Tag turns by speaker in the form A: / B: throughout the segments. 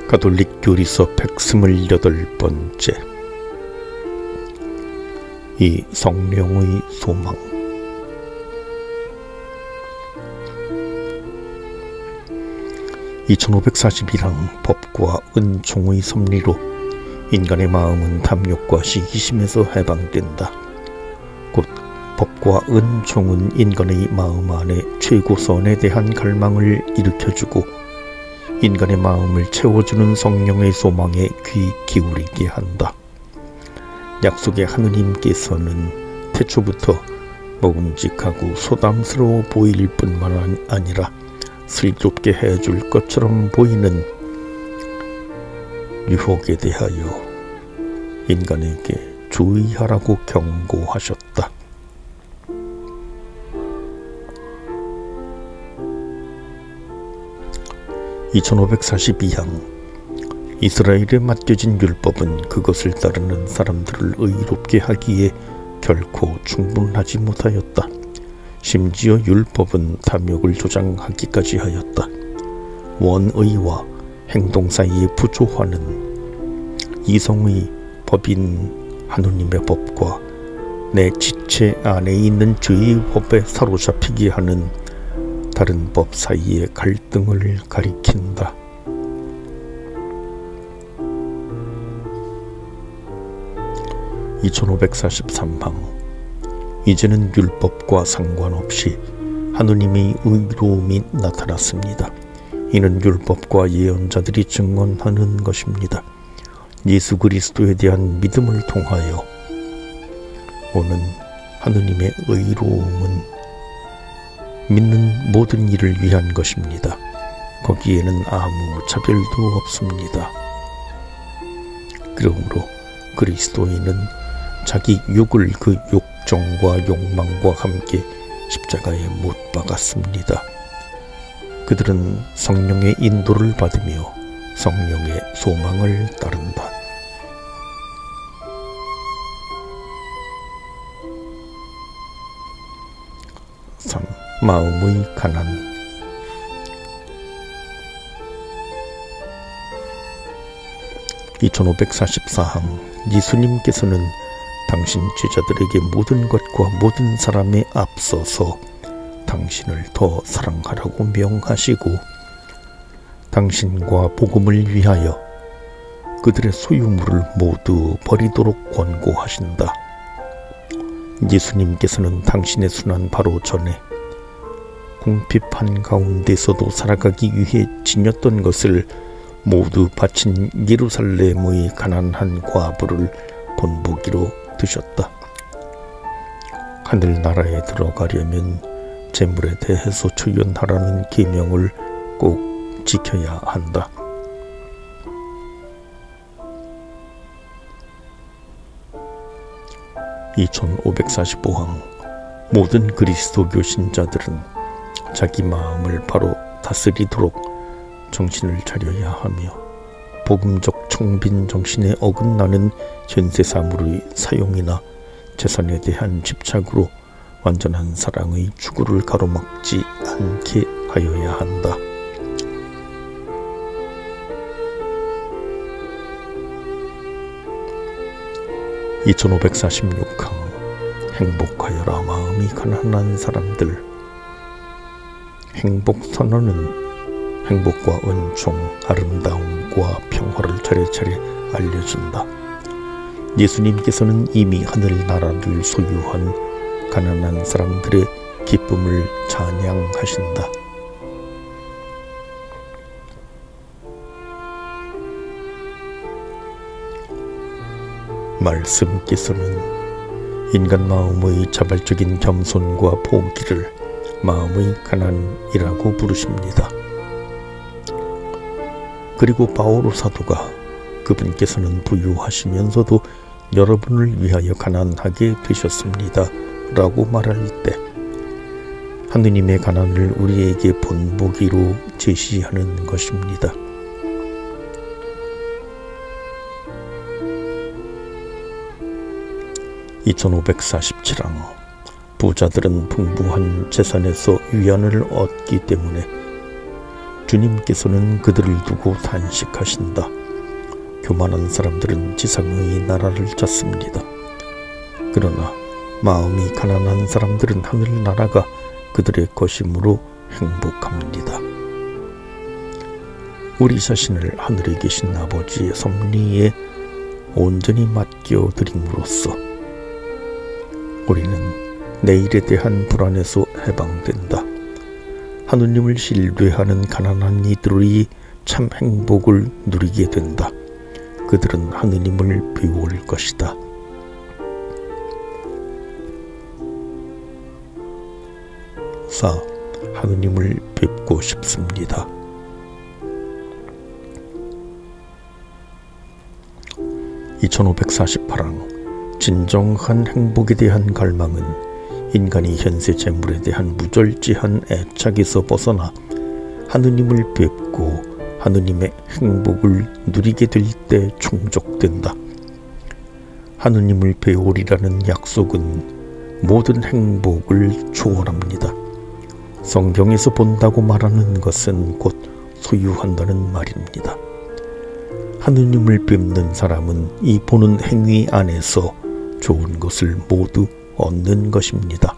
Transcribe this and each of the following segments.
A: 가톨릭 교리서 128번째. 이 성령의 소망. (2541항) 법과 은총의 섭리로 인간의 마음은 탐욕과 시기심에서 해방된다. 곧 법과 은총은 인간의 마음 안에 최고선에 대한 갈망을 일으켜주고 인간의 마음을 채워주는 성령의 소망에 귀 기울이게 한다. 약속의 하느님께서는 태초부터 먹음직하고 소담스러워 보일 뿐만 아니라 슬롭게 해줄 것처럼 보이는 유혹에 대하여 인간에게 주의하라고 경고하셨다. (2542항) 이스라엘에 맡겨진 율법은 그것을 따르는 사람들을 의롭게 하기에 결코 충분하지 못하였다. 심지어 율법은 탐욕을 조장하기까지 하였다. 원의와 행동 사이의 부조화는 이성의 법인 하느님의 법과 내 지체 안에 있는 죄의 법에 사로잡히게 하는 다른 법 사이의 갈등을 가리킨다. (2543항) 이제는 율법과 상관없이 하느님의 의로움이 나타났습니다. 이는 율법과 예언자들이 증언하는 것입니다. 예수 그리스도에 대한 믿음을 통하여 오는 하느님의 의로움은 믿는 모든 이를 위한 것입니다. 거기에는 아무 차별도 없습니다. 그러므로 그리스도인은 자기 육을 그 욕정과 욕망과 함께 십자가에 못 박았습니다. 그들은 성령의 인도를 받으며 성령의 소망을 따른다. 마음의 가난. (2544항) 예수님께서는 당신 제자들에게 모든 것과 모든 사람에 앞서서 당신을 더 사랑하라고 명하시고 당신과 복음을 위하여 그들의 소유물을 모두 버리도록 권고하신다. 예수님께서는 당신의 순환 바로 전에 궁핍한 가운데서도 살아가기 위해 지녔던 것을 모두 바친 예루살렘의 가난한 과부를 본보기로 드셨다. 하늘나라에 들어가려면 재물에 대해서 초연하라는 계명을 꼭 지켜야 한다. (2545항) 모든 그리스도교 신자들은 자기 마음을 바로 다스리도록 정신을 차려야 하며 복음적 청빈 정신에 어긋나는 현세사물의 사용이나 재산에 대한 집착으로 완전한 사랑의 추구를 가로막지 않게 하여야 한다. (2546항) 행복하여라 마음이 가난한 사람들. 행복 선언은 행복과 은총, 아름다움과 평화를 차례차례 알려준다. 예수님께서는 이미 하늘나라를 소유한 가난한 사람들의 기쁨을 찬양하신다. 말씀께서는 인간 마음의 자발적인 겸손과 포기를 마음의 가난이라고 부르십니다. 그리고 바오로 사도가 그분께서는 부유하시면서도 여러분을 위하여 가난하게 되셨습니다 라고 말할 때 하느님의 가난을 우리에게 본보기로 제시하는 것입니다. (2547항) 부자들은 풍부한 재산에서 위안을 얻기 때문에 주님께서는 그들을 두고 탄식하신다. 교만한 사람들은 지상의 나라를 찾습니다. 그러나 마음이 가난한 사람들은 하늘나라가 그들의 것이므로 행복합니다. 우리 자신을 하늘에 계신 아버지의 섭리에 온전히 맡겨드림으로써 우리는 내일에 대한 불안에서 해방된다. 하느님을 신뢰하는 가난한 이들이 참 행복을 누리게 된다. 그들은 하느님을 배울 것이다. 하느님을 뵙고 싶습니다. (2548항) 진정한 행복에 대한 갈망은 인간이 현세 재물에 대한 무절제한 애착에서 벗어나 하느님을 뵙고 하느님의 행복을 누리게 될 때 충족된다. 하느님을 배우리라는 약속은 모든 행복을 초월합니다. 성경에서 본다고 말하는 것은 곧 소유한다는 말입니다. 하느님을 뵙는 사람은 이 보는 행위 안에서 좋은 것을 모두 얻는 것입니다.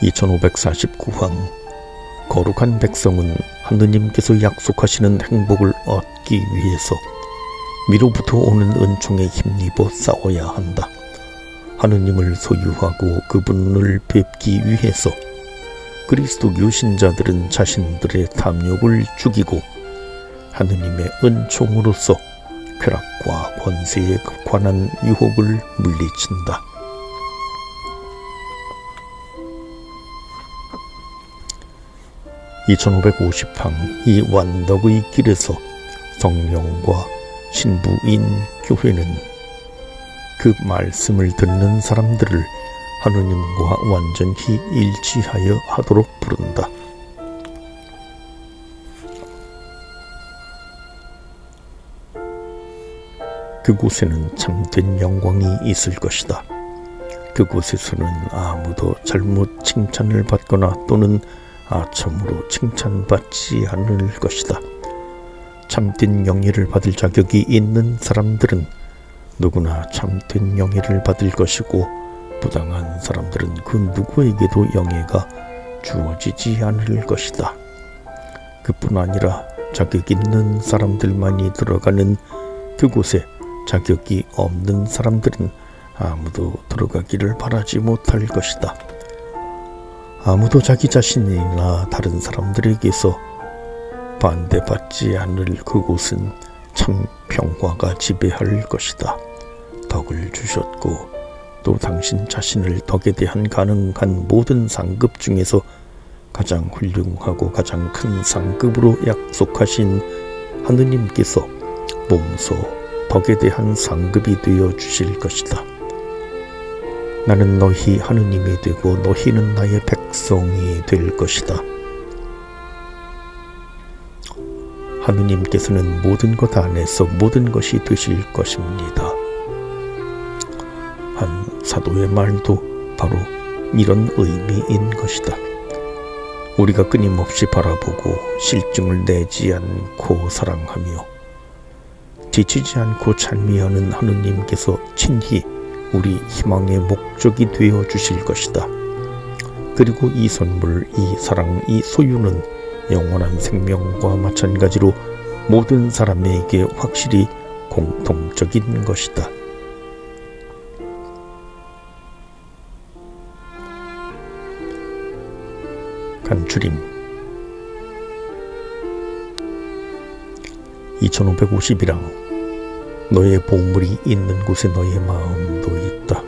A: (2549항) 거룩한 백성은 하느님께서 약속하시는 행복을 얻기 위해서 위로부터 오는 은총에 힘입어 싸워야 한다. 하느님을 소유하고 그분을 뵙기 위해서 그리스도교 신자들은 자신들의 탐욕을 죽이고 하느님의 은총으로서 쾌락과 권세에 관한 유혹을 물리친다. (2550항) 이 완덕의 길에서 성령과 신부인 교회는 그 말씀을 듣는 사람들을 하느님과 완전히 일치하여 하도록 부른다. 그곳에는 참된 영광이 있을 것이다. 그곳에서는 아무도 잘못 칭찬을 받거나 또는 아첨으로 칭찬받지 않을 것이다. 참된 영예를 받을 자격이 있는 사람들은 누구나 참된 영예를 받을 것이고 부당한 사람들은 그 누구에게도 영예가 주어지지 않을 것이다. 그뿐 아니라 자격 있는 사람들만이 들어가는 그곳에 자격이 없는 사람들은 아무도 들어가기를 바라지 못할 것이다. 아무도 자기 자신이나 다른 사람들에게서 반대받지 않을 그곳은 참 평화가 지배할 것이다. 덕을 주셨고 또 당신 자신을 덕에 대한 가능한 모든 상급 중에서 가장 훌륭하고 가장 큰 상급으로 약속하신 하느님께서 몸소 덕에 대한 상급이 되어 주실 것이다. 나는 너희 하느님이 되고 너희는 나의 백성이 될 것이다. 하느님께서는 모든 것 안에서 모든 것이 되실 것입니다. 한 사도의 말도 바로 이런 의미인 것이다. 우리가 끊임없이 바라보고 실증을 내지 않고 사랑하며 지치지 않고 찬미하는 하느님께서 친히 우리 희망의 목적이 되어 주실 것이다. 그리고 이 선물, 이 사랑, 이 소유는 영원한 생명과 마찬가지로 모든 사람에게 확실히 공통적인 것이다. 간추림 2551항 너의 보물이 있는 곳에 너의 마음도 있다.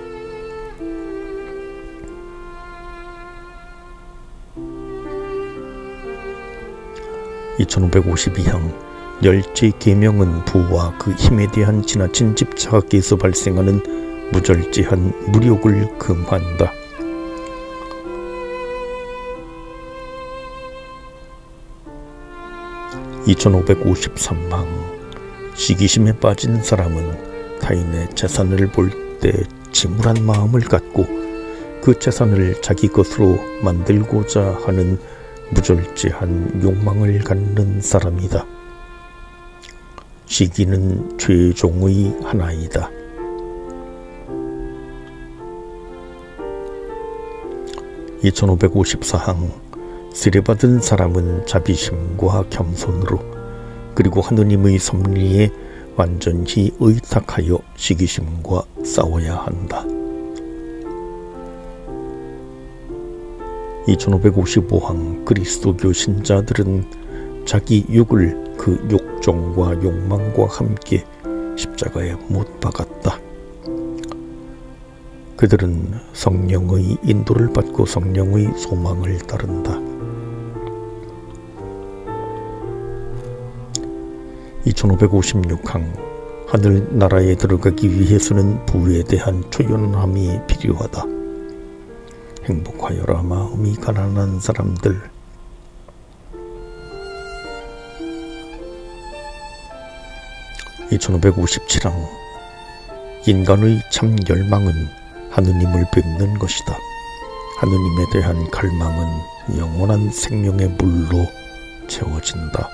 A: (2552항) 열째 계명은 부와 그 힘에 대한 지나친 집착에서 발생하는 무절제한 무력을 금한다. (2553항) 시기심에 빠진 사람은 타인의 재산을 볼 때 침울한 마음을 갖고 그 재산을 자기 것으로 만들고자 하는 무절제한 욕망을 갖는 사람이다. 시기는 죄종의 하나이다. (2554항) 세례받은 사람은 자비심과 겸손으로 그리고 하느님의 섭리에 완전히 의탁하여 시기심과 싸워야 한다. 2555항 그리스도교 신자들은 자기 육을 그 욕정과 욕망과 함께 십자가에 못 박았다. 그들은 성령의 인도를 받고 성령의 소망을 따른다. 2556항 하늘나라에 들어가기 위해서는 부에 대한 초연함이 필요하다. 행복하여라 마음이 가난한 사람들. 2557항 인간의 참 열망은 하느님을 뵙는 것이다. 하느님에 대한 갈망은 영원한 생명의 물로 채워진다.